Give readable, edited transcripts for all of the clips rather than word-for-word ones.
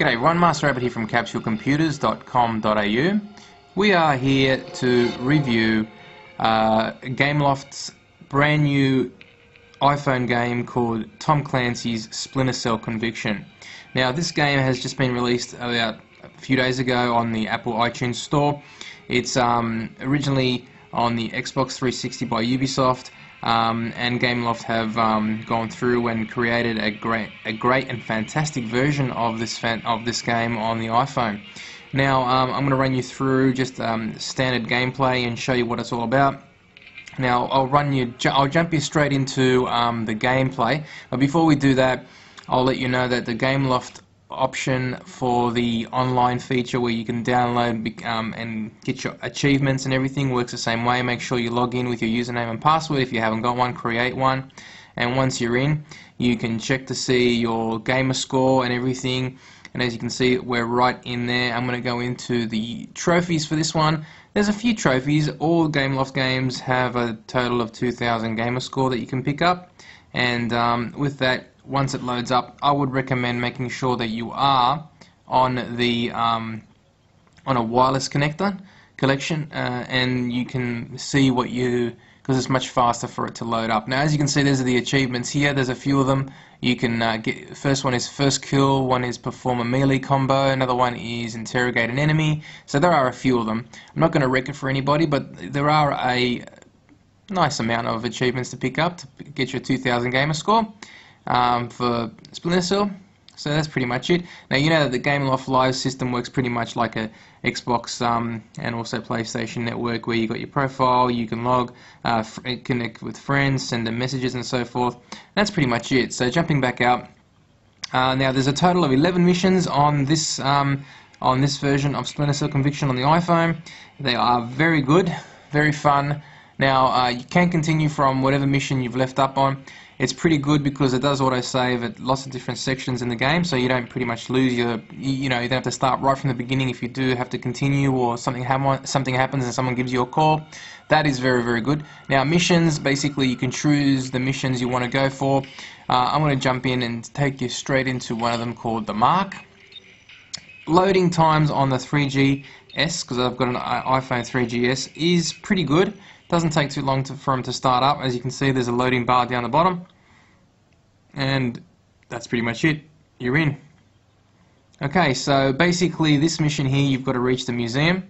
G'day everyone, Master Rabbit here from capsulecomputers.com.au. We are here to review Gameloft's brand new iPhone game called Tom Clancy's Splinter Cell Conviction. Now this game has just been released about a few days ago on the Apple iTunes Store. It's originally on the Xbox 360 by Ubisoft, and Gameloft have gone through and created a great and fantastic version of this game on the iPhone. Now I'm going to run you through just standard gameplay and show you what it's all about. Now I'll jump you straight into the gameplay, but before we do that, I'll let you know that the Gameloft option for the online feature where you can download and get your achievements and everything works the same way. Make sure you log in with your username and password. If you haven't got one, create one, and once you're in, you can check to see your gamer score and everything. And as you can see, we're right in there. I'm going to go into the trophies for this one. There's a few trophies. All Gameloft games have a total of 2,000 gamer score that you can pick up, and with that, once it loads up, I would recommend making sure that you are on the on a wireless connection, and you can see what because it's much faster for it to load up. Now, as you can see, there's the achievements here. There's a few of them. You can get. First one is first kill. One is perform a melee combo. Another one is interrogate an enemy. So there are a few of them. I'm not going to wreck it for anybody, but there are a nice amount of achievements to pick up to get your 2,000 gamer score. For Splinter Cell. So that's pretty much it. Now you know that the Gameloft Live system works pretty much like a Xbox and also PlayStation network, where you got your profile, you can log, connect with friends, send them messages and so forth. That's pretty much it. So jumping back out, now there's a total of 11 missions on this version of Splinter Cell Conviction on the iPhone. They are very good, very fun. Now you can continue from whatever mission you've left up on. It's pretty good because it does auto-save at lots of different sections in the game, so you don't pretty much lose your, you don't have to start right from the beginning if you do have to continue, or something happens and someone gives you a call. That is very, very good. Now missions, basically you can choose the missions you want to go for. I'm going to jump in and take you straight into one of them called The Mark. Loading times on the 3GS, because I've got an iPhone 3GS, is pretty good. Doesn't take too long for them to start up. As you can see, there's a loading bar down the bottom, and that's pretty much it. You're in. Okay, so basically this mission here, you've got to reach the museum,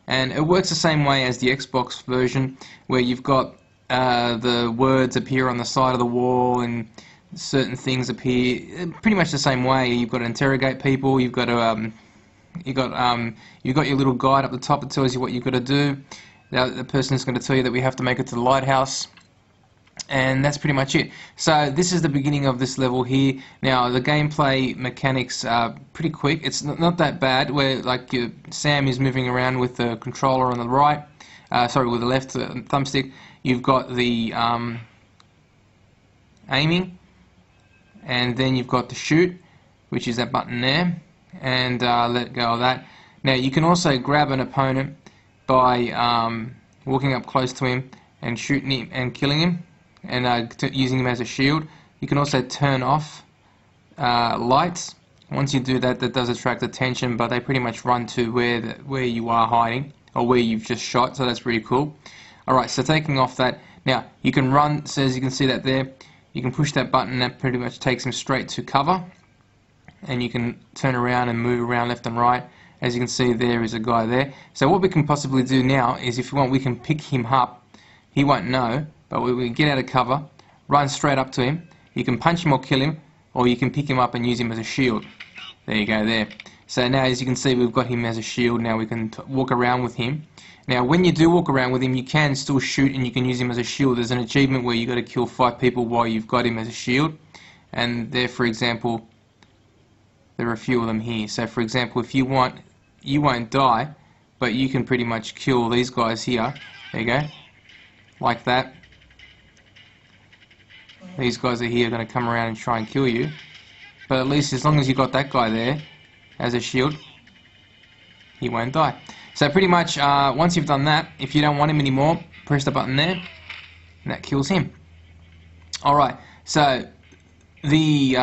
and it works the same way as the Xbox version, where you've got the words appear on the side of the wall and certain things appear pretty much the same way. You've got to interrogate people. You've got to you've got your little guide up the top that tells you what you've got to do. Now, the person is going to tell you that we have to make it to the lighthouse, and that's pretty much it. So this is the beginning of this level here. Now the gameplay mechanics are pretty quick. It's not that bad, where like Sam is moving around with the controller on the right, with the left thumbstick. You've got the aiming, and then you've got the shoot, which is that button there, and let go of that. Now you can also grab an opponent by walking up close to him and shooting him and killing him, and using him as a shield. You can also turn off lights. Once you do that, that does attract attention, but they pretty much run to where you are hiding, or where you've just shot, so that's pretty cool. Alright, so taking off that, now you can run, so as you can see that there, you can push that button, that pretty much takes him straight to cover, and you can turn around and move around left and right. As you can see, there is a guy there. So what we can possibly do now is, if you want, we can pick him up. He won't know, but we get out of cover, run straight up to him. You can punch him or kill him, or you can pick him up and use him as a shield. There you go there. So now, as you can see, we've got him as a shield. Now we can walk around with him. Now when you do walk around with him, you can still shoot and you can use him as a shield. There's an achievement where you've got to kill 5 people while you've got him as a shield. And there, for example, there are a few of them here. So for example, if you want, you won't die, but you can pretty much kill these guys here. There you go. Like that. These guys are here going to come around and try and kill you. But at least as long as you got that guy there as a shield, he won't die. So pretty much once you've done that, if you don't want him anymore, press the button there, and that kills him. Alright, so the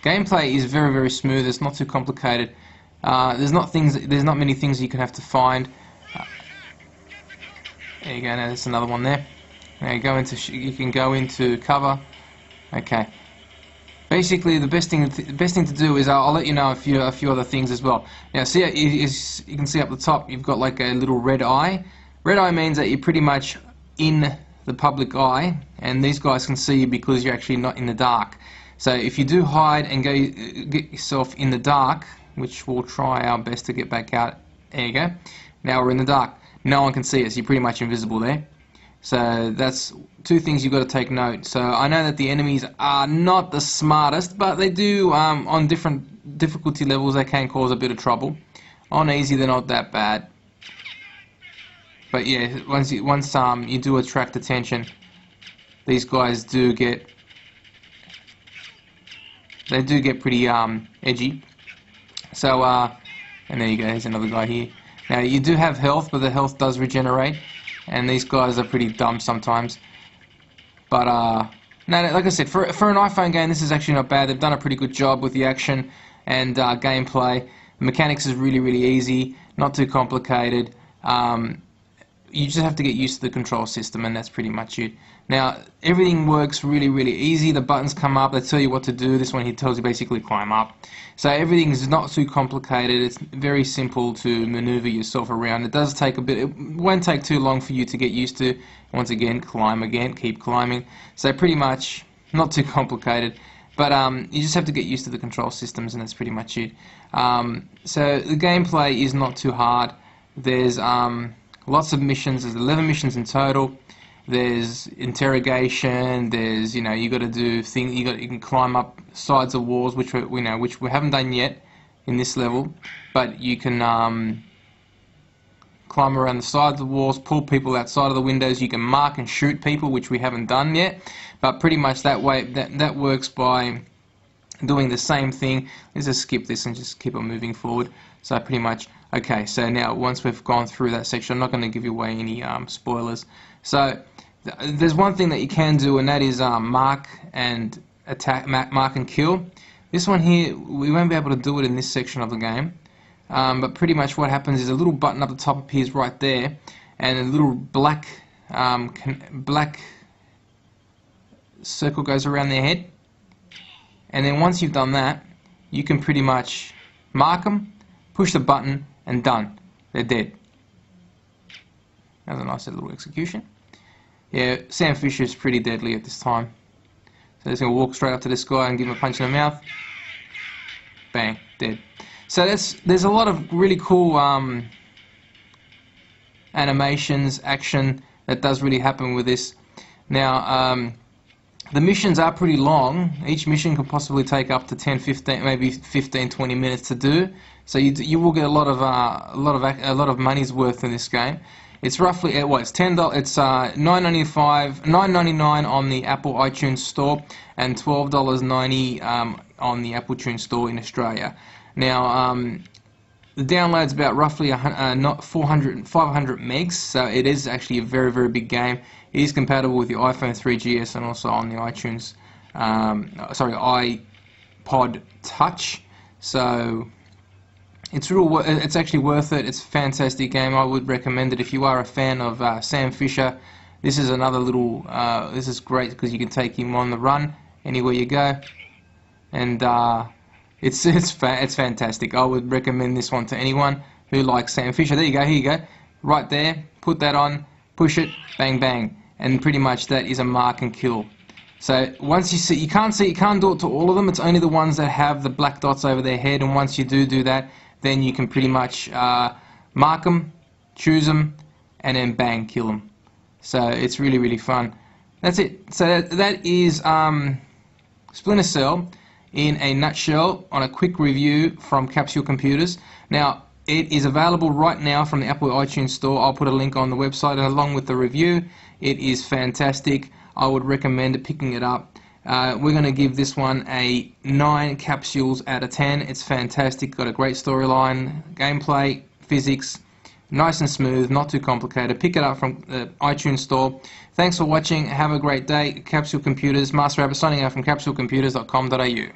Gameplay is very, very smooth. It's not too complicated. There's not many things you can have to find. There you go. Now there's another one there. Now you can go into cover. Okay. Basically, the best thing to do is I'll let you know a few other things as well. Now, see, you can see up the top, you've got like a little red eye. Red eye means that you're pretty much in the public eye, and these guys can see you because you're actually not in the dark. So if you do hide and get yourself in the dark, which we'll try our best to get back out. There you go. Now we're in the dark. No one can see us. You're pretty much invisible there. So that's two things you've got to take note. So I know that the enemies are not the smartest, but they do, on different difficulty levels, they can cause a bit of trouble. On easy, they're not that bad. But yeah, once you do attract attention, these guys do get pretty edgy. So and there you go. There's another guy here. Now you do have health, but the health does regenerate. And these guys are pretty dumb sometimes. But, no, like I said, for an iPhone game, this is actually not bad. They've done a pretty good job with the action and gameplay. The mechanics is really, really easy, not too complicated. You just have to get used to the control system, and that's pretty much it. Now, everything works really, really easy. The buttons come up, they tell you what to do. This one here tells you basically climb up. So everything's not too complicated. It's very simple to maneuver yourself around. It does take a bit, it won't take too long for you to get used to. Once again, climb again, keep climbing. So pretty much not too complicated. But you just have to get used to the control systems, and that's pretty much it. So the gameplay is not too hard. There's lots of missions. There's 11 missions in total. There's interrogation. There's, you know, you got to do things. You can climb up sides of walls, which we haven't done yet in this level. But you can climb around the sides of the walls, pull people outside of the windows. You can mark and shoot people, which we haven't done yet. But pretty much that way, that works by doing the same thing. Let's just skip this and just keep on moving forward. So pretty much, okay, so now once we've gone through that section, I'm not going to give you away any spoilers. So there's one thing that you can do, and that is mark and attack, mark and kill. This one here, we won't be able to do it in this section of the game. But pretty much what happens is a little button up the top appears right there, and a little black circle goes around their head. And then once you've done that, you can pretty much mark them, push the button, and done. They're dead. That was a nice little execution. Yeah, Sam Fisher is pretty deadly at this time. So he's going to walk straight up to this guy and give him a punch in the mouth. Bang, dead. So there's a lot of really cool animations, action that does really happen with this. Now, the missions are pretty long. Each mission can possibly take up to 10, 15, maybe 15, 20 minutes to do. So you will get a lot of money's worth in this game. It's roughly it's $10. It's $9.99 on the Apple iTunes Store and $12.90 on the Apple iTunes Store in Australia. Now, the download's about roughly 500 megs, so it is actually a very, very big game. It is compatible with your iPhone 3GS and also on the iTunes, iPod Touch. So it's actually worth it. It's a fantastic game. I would recommend it if you are a fan of Sam Fisher. This is another little. This is great because you can take him on the run anywhere you go, and it's fantastic. I would recommend this one to anyone who likes Sam Fisher. There you go. Here you go. Right there. Put that on. Push it. Bang bang. And pretty much that is a mark and kill. So once you see, you can't do it to all of them. It's only the ones that have the black dots over their head. And once you do that, then you can pretty much mark them, choose them, and then bang, kill them. So it's really, really fun. That's it. So that is Splinter Cell in a nutshell on a quick review from Capsule Computers. Now, it is available right now from the Apple iTunes Store. I'll put a link on the website and along with the review. It is fantastic. I would recommend picking it up. We're going to give this one a 9 capsules out of 10. It's fantastic. Got a great storyline, gameplay, physics, nice and smooth, not too complicated. Pick it up from the iTunes Store. Thanks for watching. Have a great day. Capsule Computers, Master Rabbit signing out from capsulecomputers.com.au.